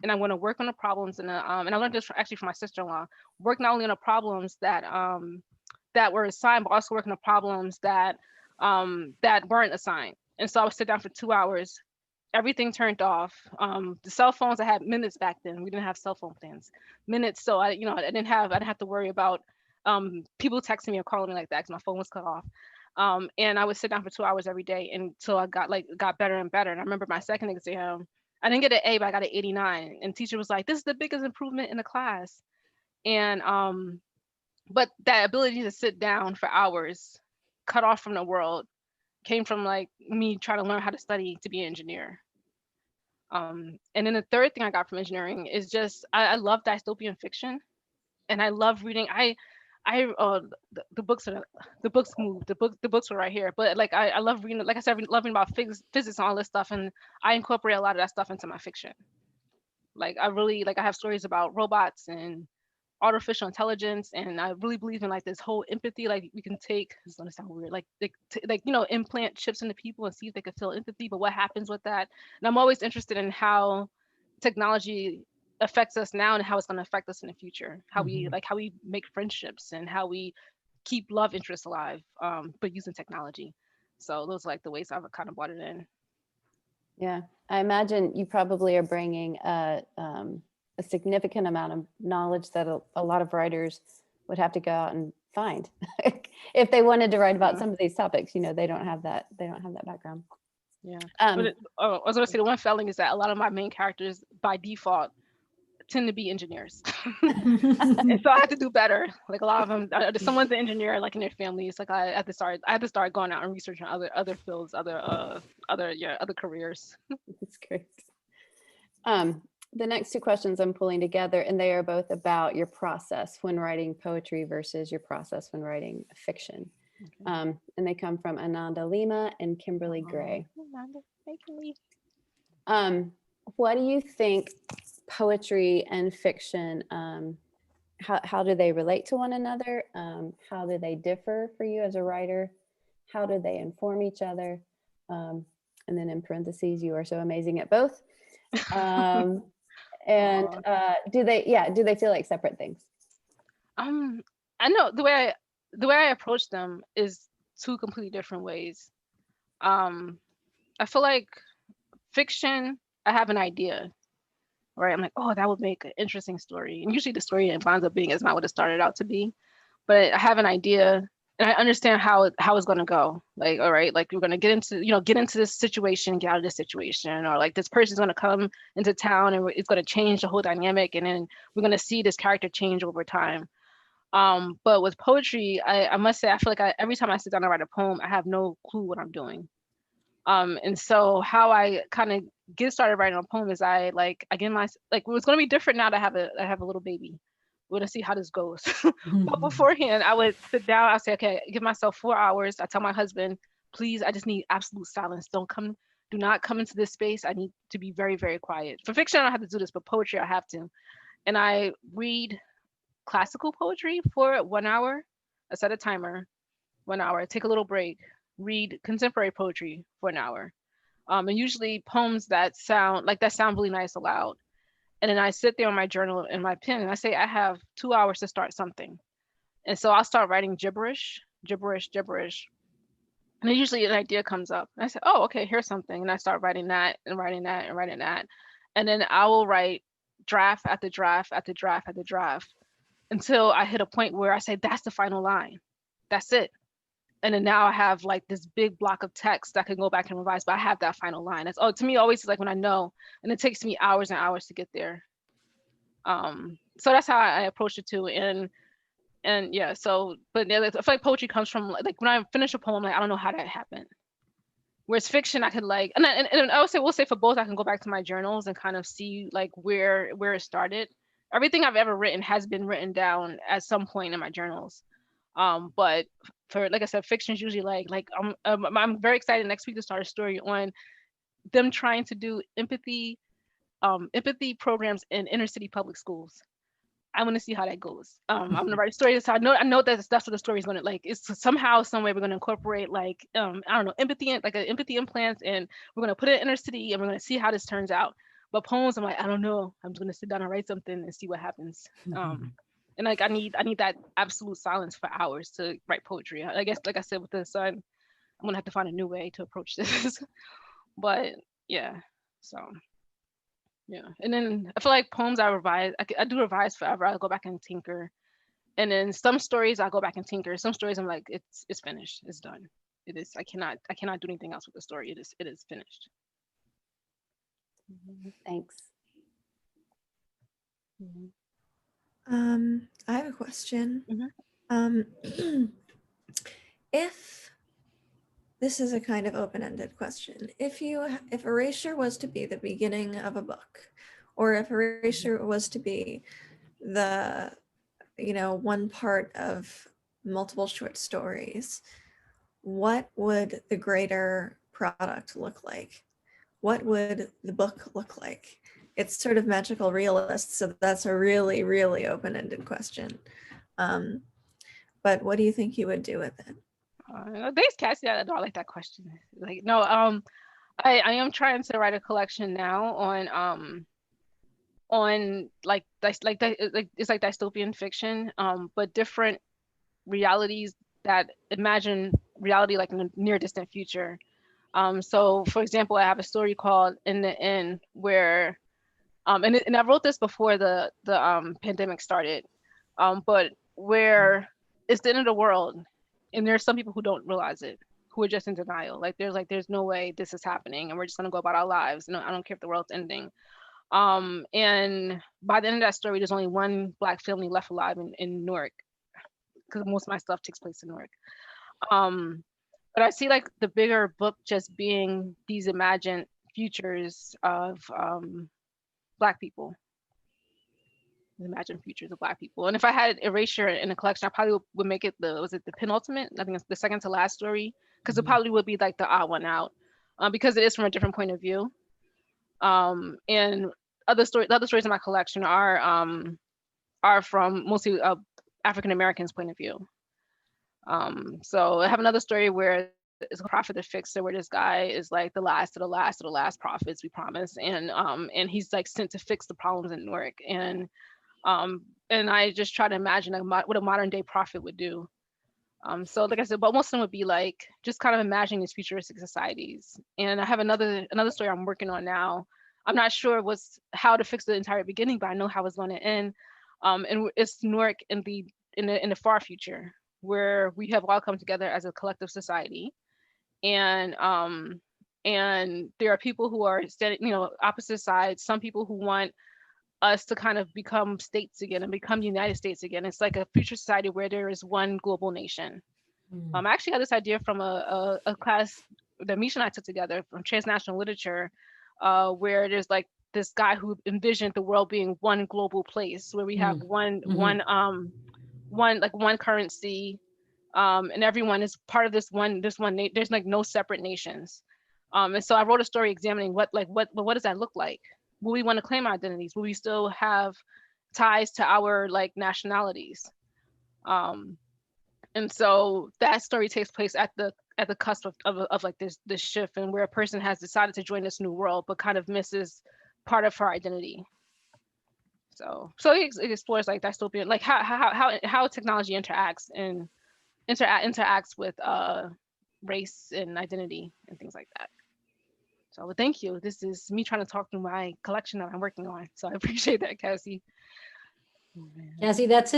and I'm going to work on the problems. And I learned this actually from my sister-in-law. Work not only on the problems that were assigned, but also work on the problems that weren't assigned. And so I would sit down for 2 hours. Everything turned off. The cell phones, I had minutes back then. We didn't have cell phone plans. Minutes. So I didn't have to worry about people texting me or calling me like that because my phone was cut off. And I would sit down for 2 hours every day until I got better and better. And I remember my second exam, I didn't get an A, but I got an 89. And the teacher was like, this is the biggest improvement in the class. And but that ability to sit down for hours, cut off from the world, came from like me trying to learn how to study to be an engineer. And then the third thing I got from engineering is just I love dystopian fiction, and I love reading. The books were right here, but like I love reading. Like I said, I love reading about physics and all this stuff, and I incorporate a lot of that stuff into my fiction. Like I really I have stories about robots and artificial intelligence, and I really believe in like this whole empathy. Like we can take, it's gonna sound weird, implant chips into people and see if they can feel empathy, but what happens with that? And I'm always interested in how technology affects us now and how it's going to affect us in the future. How we how we make friendships and how we keep love interests alive, but using technology. So those are like the ways I've kind of brought it in. Yeah, I imagine you probably are bringing a significant amount of knowledge that a lot of writers would have to go out and find if they wanted to write about some of these topics. You know, they don't have that background. Yeah. I was going to say the one failing is that a lot of my main characters by default tend to be engineers. And so I had to do better. Like a lot of them, someone's an engineer, like in their family. It's like I had to start going out and researching other fields, other careers. That's great. The next two questions I'm pulling together, and they are both about your process when writing poetry versus your process when writing fiction. Okay. And they come from Ananda Lima and Kimberly Gray. Ananda, hey, Kimberly. What do you think poetry and fiction, how do they relate to one another? How do they differ for you as a writer? How do they inform each other? And then in parentheses, you are so amazing at both. And do they feel like separate things? I know the way I approach them is two completely different ways. I feel like fiction, I have an idea, right? I'm like, oh, that would make an interesting story. And usually the story winds up being is not what it started out to be. But I have an idea and I understand how it's going to go. Like, all right, like we're going to get into this situation, get out of this situation, or like this person's going to come into town and it's going to change the whole dynamic. And then we're going to see this character change over time. But with poetry, I must say, I feel like every time I sit down to write a poem, I have no clue what I'm doing. And so how I kind of get started writing a poem is I get my, like, it's going to be different now that I have a little baby. We're going to see how this goes. But beforehand, I would sit down, I say, okay, give myself 4 hours. I tell my husband, please, I just need absolute silence. Do not come into this space. I need to be very, very quiet. For fiction, I don't have to do this, but poetry, I have to. And I read classical poetry for 1 hour. I set a timer, 1 hour, take a little break, read contemporary poetry for 1 hour. And usually poems that sound really nice aloud. And then I sit there on my journal and my pen and I say, I have 2 hours to start something. And so I'll start writing gibberish. And then usually an idea comes up. And I say, oh, okay, here's something. And I start writing that and writing that and writing that. And then I will write draft after draft after draft after draft until I hit a point where I say, that's the final line. That's it. And then now I have like this big block of text that I can go back and revise, but I have that final line. That's to me always like when I know, and it takes me hours and hours to get there. So that's how I approach it too. And yeah, but I feel like poetry comes from like when I finish a poem, like I don't know how that happened. Whereas fiction, I could like, and I we'll say for both, I can go back to my journals and kind of see like where it started. Everything I've ever written has been written down at some point in my journals. But for, like I said, fiction is usually like I'm very excited next week to start a story on them trying to do empathy programs in inner city public schools. I want to see how that goes. I'm gonna write a story. So I know that's what the story is gonna like. It's somehow, some way we're gonna incorporate like I don't know, empathy implants, and we're gonna put it in inner city, and we're gonna see how this turns out. But poems, I'm like, I don't know. I'm just gonna sit down and write something and see what happens. And like I need that absolute silence for hours to write poetry. I guess, like I said, with the son, I'm gonna have to find a new way to approach this. But yeah, so yeah. And then I feel like poems I revise. I do revise forever. I go back and tinker. And then some stories I go back and tinker. Some stories I'm like, it's finished. It's done. It is. I cannot do anything else with the story. It is finished. Thanks. I have a question. If this is a kind of open-ended question, if erasure was to be the beginning of a book, or if erasure was to be the one part of multiple short stories, what would the greater product look like? What would the book look like? It's sort of magical realist, so that's a really, really open-ended question. But what do you think you would do with it? Thanks, Cassie. I like that question. Like, no, I am trying to write a collection now on on like it's like dystopian fiction, but different realities that imagine reality like in a near distant future. So for example, I have a story called In the End where and I wrote this before the pandemic started, but where it's the end of the world, and there's some people who don't realize it, who are just in denial. There's no way this is happening, and we're just gonna go about our lives. No, I don't care if the world's ending. And by the end of that story, there's only one Black family left alive in Newark, because most of my stuff takes place in Newark. But I see like the bigger book just being these imagined futures of Black people, imagined futures of Black people. And if I had Erasure in a collection, I probably would make it the penultimate? I think it's the second to last story, because it probably would be like the odd one out, because it is from a different point of view. And the other stories in my collection are from mostly African Americans' point of view. So I have another story where it's a prophet the fixer, where this guy is like the last of the last of the last prophets, we promise, and he's like sent to fix the problems in Newark, and I just try to imagine like what a modern day prophet would do. So like I said, but most of them would be like just kind of imagining these futuristic societies. And I have another story I'm working on now. I'm not sure how to fix the entire beginning, but I know how it's going to end. And it's Newark in the far future, where we have all come together as a collective society, and there are people who are standing, opposite sides. Some people who want us to kind of become states again and become the United States again. It's like a future society where there is one global nation. I actually got this idea from a class that Misha and I took together from transnational literature, where there's like this guy who envisioned the world being one global place where we have one currency, and everyone is part of this one there's like no separate nations. And so I wrote a story examining what does that look like? Will we want to claim our identities? Will we still have ties to our like nationalities? And so that story takes place at the cusp of like this shift, and where a person has decided to join this new world but kind of misses part of her identity. So it explores like dystopian, like how technology interacts with race and identity and things like that. So, well, thank you. This is me trying to talk through my collection that I'm working on. So I appreciate that, Cassie. Cassie, that's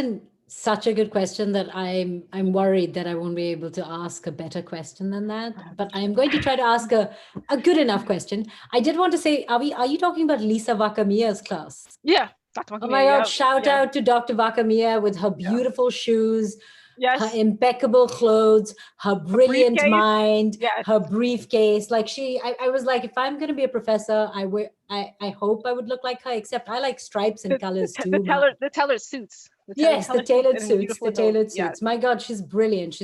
such a good question that I'm worried that I won't be able to ask a better question than that. But I'm going to try to ask a good enough question. I did want to say, are you talking about Lisa Vakamia's class? Yeah. Dr. Oh my God, shout out to Dr. Vakamia with her beautiful shoes, her impeccable clothes, her brilliant mind, her briefcase. Like I was like, if I'm going to be a professor, I hope I would look like her, except I like stripes and colors too. The tailored suits. The tailored suits. My God, she's brilliant.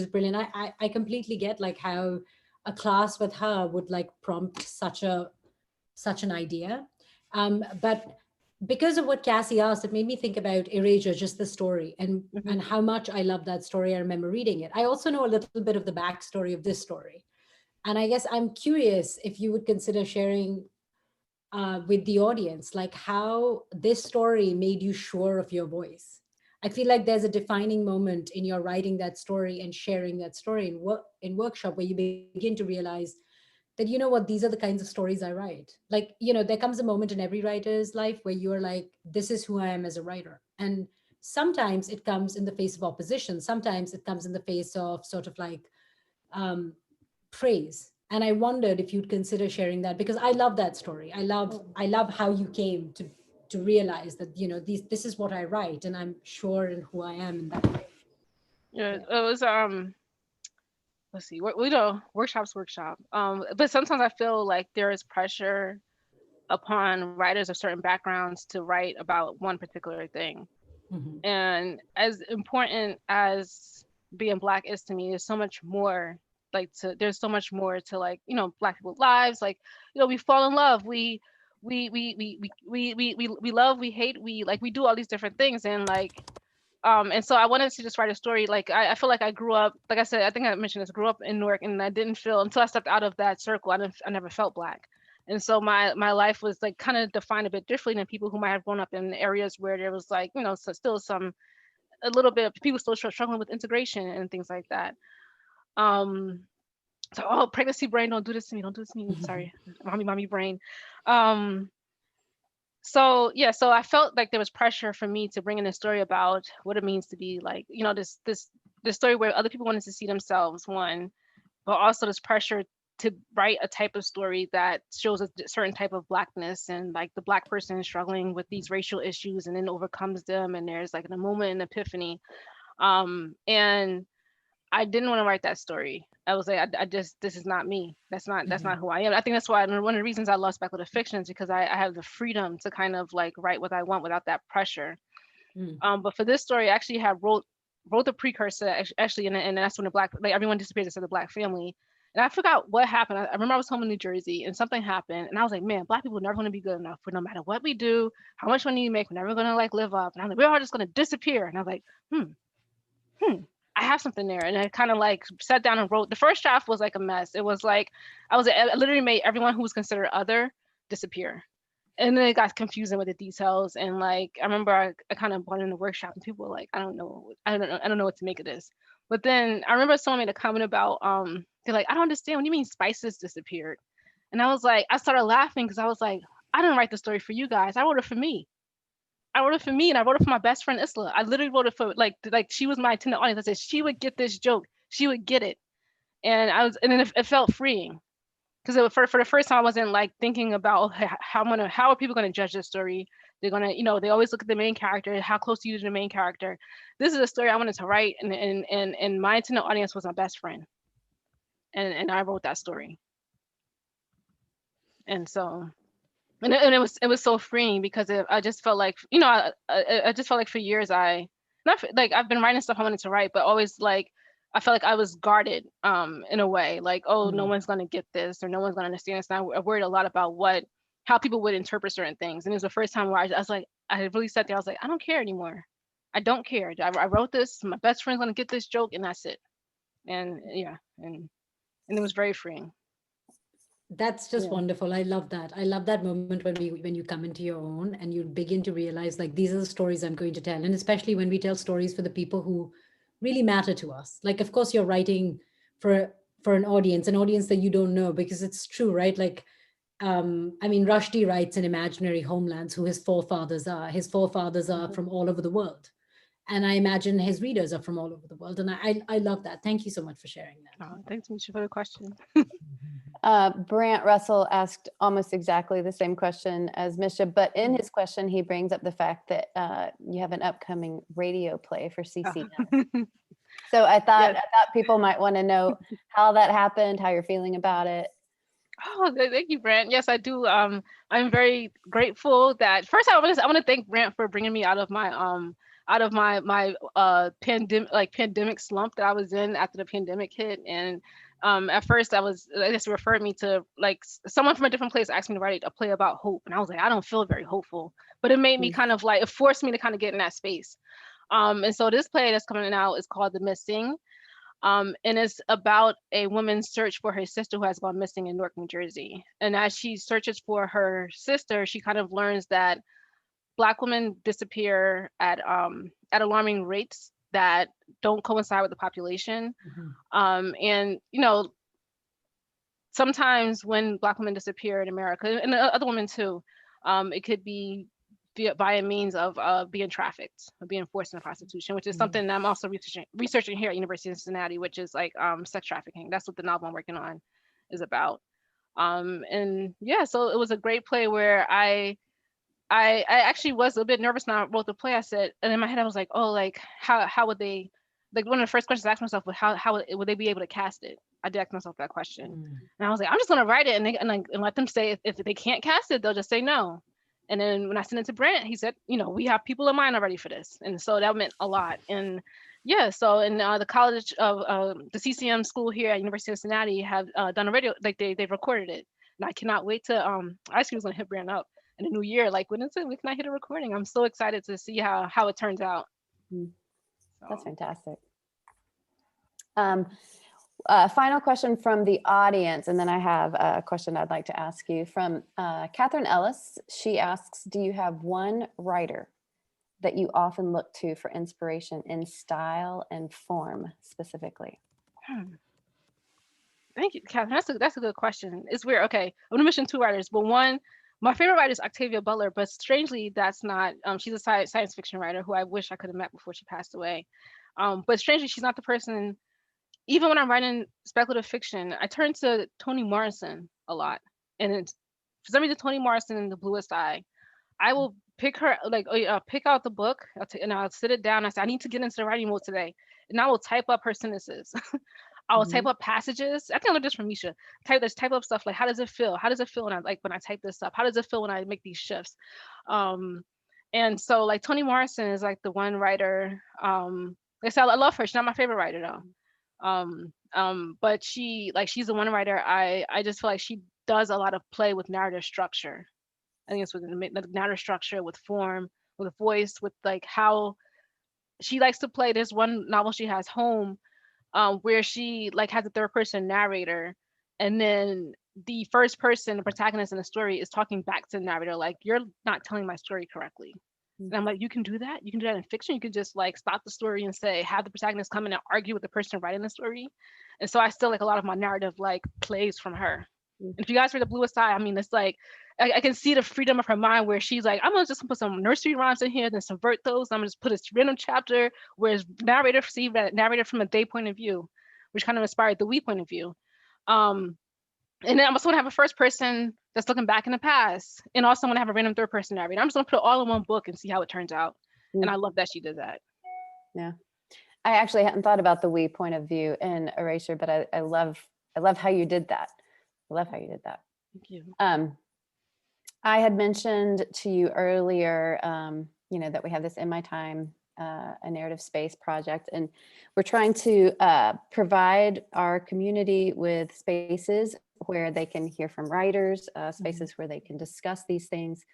I completely get like how a class with her would like prompt such an idea. But because of what Cassie asked, it made me think about Erasure, just the story, and how much I love that story. I remember reading it. I also know a little bit of the backstory of this story. And I guess I'm curious if you would consider sharing with the audience, like how this story made you sure of your voice. I feel like there's a defining moment in your writing that story and sharing that story in workshop, where you begin to realize that, you know what, these are the kinds of stories I write. Like, there comes a moment in every writer's life where you're like, this is who I am as a writer. And sometimes it comes in the face of opposition. Sometimes it comes in the face of sort of like praise. And I wondered if you'd consider sharing that, because I love that story. I love how you came to realize that, this is what I write, and I'm sure in who I am in that way. Yeah, it was let's see, we do workshop. But sometimes I feel like there is pressure upon writers of certain backgrounds to write about one particular thing. And as important as being Black is to me, there's so much more there's so much more to like, Black people's lives. Like, we fall in love, we love, we hate, we do all these different things. And like, and so I wanted to just write a story. Like, I feel like I grew up, like I said, I think I mentioned this, grew up in Newark, and I didn't feel, until I stepped out of that circle, I never felt Black. And so my life was like kind of defined a bit differently than people who might have grown up in areas where there was like, so still a little bit of people still struggling with integration and things like that. So, oh, pregnancy brain, don't do this to me. Don't do this to me. Sorry, mommy brain. So yeah, so I felt like there was pressure for me to bring in a story about what it means to be like, this story where other people wanted to see themselves, one, but also this pressure to write a type of story that shows a certain type of Blackness and like the Black person struggling with these racial issues and then overcomes them. And there's like a moment, an epiphany. And I didn't want to write that story. I was like, this is not me. That's not who I am. I think that's why one of the reasons I love speculative fiction is because I have the freedom to kind of like write what I want without that pressure. But for this story, I actually wrote the precursor actually, and that's when everyone disappeared instead of the Black family. And I forgot what happened. I remember I was home in New Jersey and something happened. And I was like, man, Black people are never going to be good enough for no matter what we do, how much money you make, we're never going to like live up. And I was like, we're all just going to disappear. And I was like, I have something there. And I kind of like sat down and wrote. The first draft was like a mess. It was like, I literally made everyone who was considered other disappear. And then it got confusing with the details. And like, I remember I kind of went in the workshop and people were like, I don't know what to make of this. But then I remember someone made a comment about, they're like, I don't understand. What do you mean spices disappeared? And I was like, I started laughing because I was like, I didn't write the story for you guys. I wrote it for me. And I wrote it for my best friend Isla. I literally wrote it for like she was my intended audience. I said she would get this joke. She would get it. And then it felt freeing. Because for the first time I wasn't like thinking about how are people gonna judge this story? They're gonna, they always look at the main character, how close are you to the main character. This is a story I wanted to write, and my intended audience was my best friend. And I wrote that story. And so and it was so freeing because I just felt like, I just felt like for years I've been writing stuff I wanted to write, but always like I felt like I was guarded in a way, like, oh, no one's gonna get this or no one's gonna understand this. And I worried a lot about how people would interpret certain things. And it was the first time where I was like, I really sat there, I was like, I don't care anymore. I don't care. I wrote this, my best friend's gonna get this joke, and that's it. And yeah, and it was very freeing. That's just wonderful. I love that. I love that moment when you come into your own and you begin to realize like these are the stories I'm going to tell. And especially when we tell stories for the people who really matter to us. Like, of course, you're writing for an audience that you don't know, because it's true, right? Like, I mean, Rushdie writes in Imaginary Homelands who his forefathers are. His forefathers are from all over the world. And I imagine his readers are from all over the world. And I love that. Thank you so much for sharing that. Oh, thanks, Misha, for the question. Brant Russell asked almost exactly the same question as Misha, but in his question, he brings up the fact that you have an upcoming radio play for CCM. So I thought people might want to know how that happened, how you're feeling about it. Oh, thank you, Brant. Yes, I do. I'm very grateful that first I want to thank Brant for bringing me out of my pandemic slump that I was in after the pandemic hit. And at first I just referred me to like someone from a different place asked me to write a play about hope, and I was like, I don't feel very hopeful, but it made me kind of like, it forced me to kind of get in that space. And so this play that's coming out is called The Missing. And it's about a woman's search for her sister who has gone missing in Newark, New Jersey. And as she searches for her sister, she kind of learns that Black women disappear at alarming rates that don't coincide with the population. And sometimes when Black women disappear in America, and other women too, it could be by a means of being trafficked or being forced into prostitution, which is something that I'm also researching here at University of Cincinnati, which is like sex trafficking. That's what the novel I'm working on is about. And yeah, so it was a great play where I actually was a bit nervous when I wrote the play. I said, and in my head I was like, oh, like how would they, like one of the first questions I asked myself was how would they be able to cast it? I did ask myself that question. And I was like, I'm just gonna write it and let them say if they can't cast it, they'll just say no. And then when I sent it to Brant, he said, we have people in mind already for this. And so that meant a lot. And yeah, so in the college of the CCM school here at University of Cincinnati have done a radio, like they've recorded it. And I cannot wait to, I actually was gonna hit Brant up in the new year, like when is it? When can I hit a recording? I'm so excited to see how it turns out. That's fantastic. Final question from the audience, and then I have a question I'd like to ask you from Catherine Ellis. She asks, do you have one writer that you often look to for inspiration in style and form specifically? Thank you, Catherine. That's a good question. It's weird. Okay, I'm gonna mention two writers, but one, my favorite writer is Octavia Butler, but strangely, that's not. She's a science fiction writer who I wish I could have met before she passed away. But strangely, she's not the person. Even when I'm writing speculative fiction, I turn to Toni Morrison a lot, and it's for some reason Toni Morrison in The Bluest Eye. I will pick her like pick out the book and I'll sit it down. I say I need to get into the writing mode today, and I will type up her sentences. I will type up passages. I think I learned this from Misha. Type up stuff like how does it feel? How does it feel when I type this up? How does it feel when I make these shifts? And so like Toni Morrison is like the one writer. Like I said, I love her. She's not my favorite writer though. But she's the one writer I just feel like she does a lot of play with narrative structure. I think it's with the narrative structure, with form, with voice, with like how she likes to play. There's one novel she has, Home, where she like has a third person narrator, and then the first person, the protagonist in the story, is talking back to the narrator like, you're not telling my story correctly. And I'm like, you can do that? You can do that in fiction? You can just like stop the story and say, have the protagonist come in and argue with the person writing the story. And so I still like a lot of my narrative like plays from her. And if you guys read The Bluest Eye, I mean, it's like, I can see the freedom of her mind where she's like, I'm gonna just put some nursery rhymes in here, then subvert those. I'm gonna just put a random chapter where it's narrated from a they point of view, which kind of inspired the we point of view. And then I'm also gonna have a first person that's looking back in the past, and also gonna have a random third person narrator. I'm just gonna put it all in one book and see how it turns out. And I love that she did that. Yeah, I actually hadn't thought about the we point of view in Erasure, but I love how you did that. I love how you did that. Thank you. I had mentioned to you earlier, that we have this In My Time, a narrative space project, and we're trying to provide our community with spaces where they can hear from writers, spaces where they can discuss these things,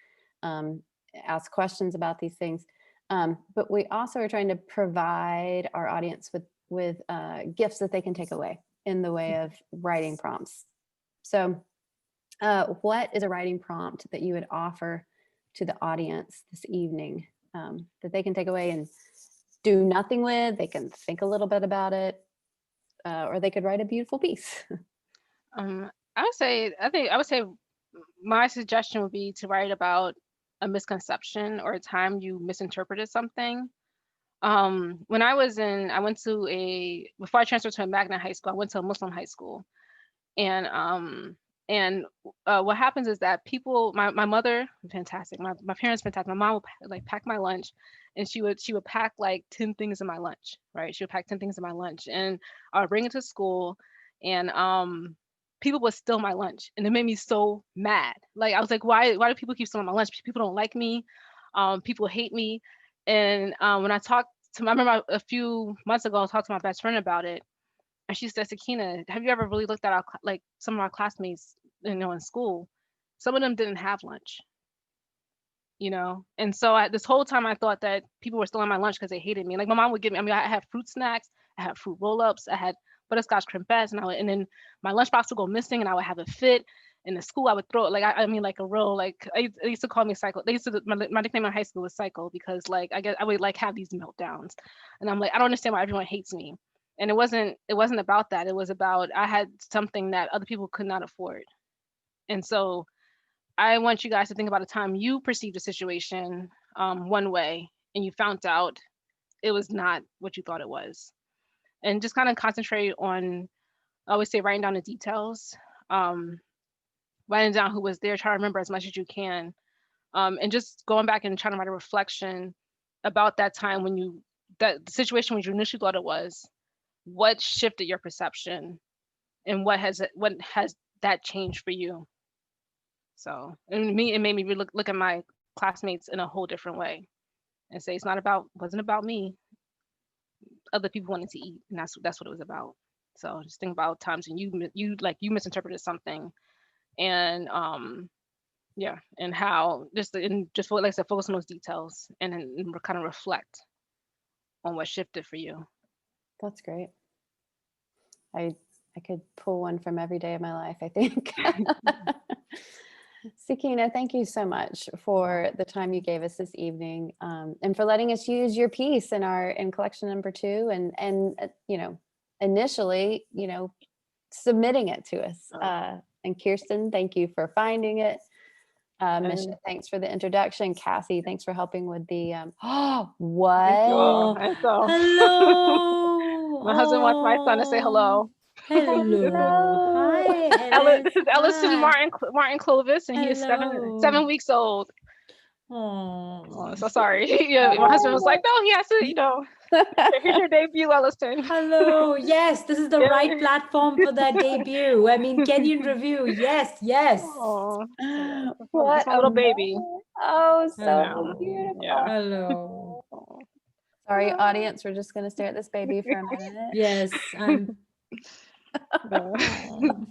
ask questions about these things. But we also are trying to provide our audience with gifts that they can take away in the way of writing prompts. So what is a writing prompt that you would offer to the audience this evening that they can take away and do nothing with? They can think a little bit about it, or they could write a beautiful piece. I would say my suggestion would be to write about a misconception or a time you misinterpreted something. When I went to before I transferred to a magnet high school, I went to a Muslim high school. And what happens is that people, my mother, fantastic. My parents, fantastic. My mom would like pack my lunch, and she would pack like 10 things in my lunch, right? She would pack 10 things in my lunch, and I would bring it to school, and people would steal my lunch, and it made me so mad. Like I was like, why do people keep stealing my lunch? People don't like me. People hate me. And when I remember a few months ago, I talked to my best friend about it. And she said, Sakinah, have you ever really looked at like some of our classmates, in school? Some of them didn't have lunch, And so this whole time I thought that people were stealing my lunch because they hated me. Like my mom would give me, I had fruit snacks, I had fruit roll-ups, I had butterscotch crimpets, and then my lunchbox would go missing and I would have a fit. In the school, I would throw it like like a roll. Like they used to call me Psycho. They used to my nickname in high school was Psycho because like I would like have these meltdowns, and I'm like, I don't understand why everyone hates me. And it wasn't about that. It was about I had something that other people could not afford. And so I want you guys to think about a time you perceived a situation one way and you found out it was not what you thought it was. And just kind of concentrate on, I always say, writing down the details, writing down who was there, try to remember as much as you can. And just going back and trying to write a reflection about that time that the situation when you initially thought it was. What shifted your perception, and what has that changed for you? So, and it made me look at my classmates in a whole different way, and say wasn't about me. Other people wanted to eat, and that's what it was about. So just think about times when you misinterpreted something, and and how just like I said, focus on those details, and then kind of reflect on what shifted for you. That's great. I I could pull one from every day of my life, I think. Sakinah, thank you so much for the time you gave us this evening, and for letting us use your piece in collection number 2, and initially, submitting it to us. And Kirsten, thank you for finding it. Misha, thanks for the introduction. Cassie, thanks for helping with the what? Thank you all. And so Hello. my husband wants my son to say hello. Hello. Hi, This is Ellison Martin Clovis, and he is Hello. 7 weeks old. Oh, Oh, so sorry. Yeah, my husband was like, no, he has to, here's your debut, Ellison. hello. Yes, this is the Yeah. right platform for that debut. I mean, Kenyon Review. Yes, yes. Oh, What that's my little a baby. moment. Oh, so Hello. beautiful. Yeah. Hello. Sorry, audience, we're just going to stare at this baby for a minute. Yes, I'm.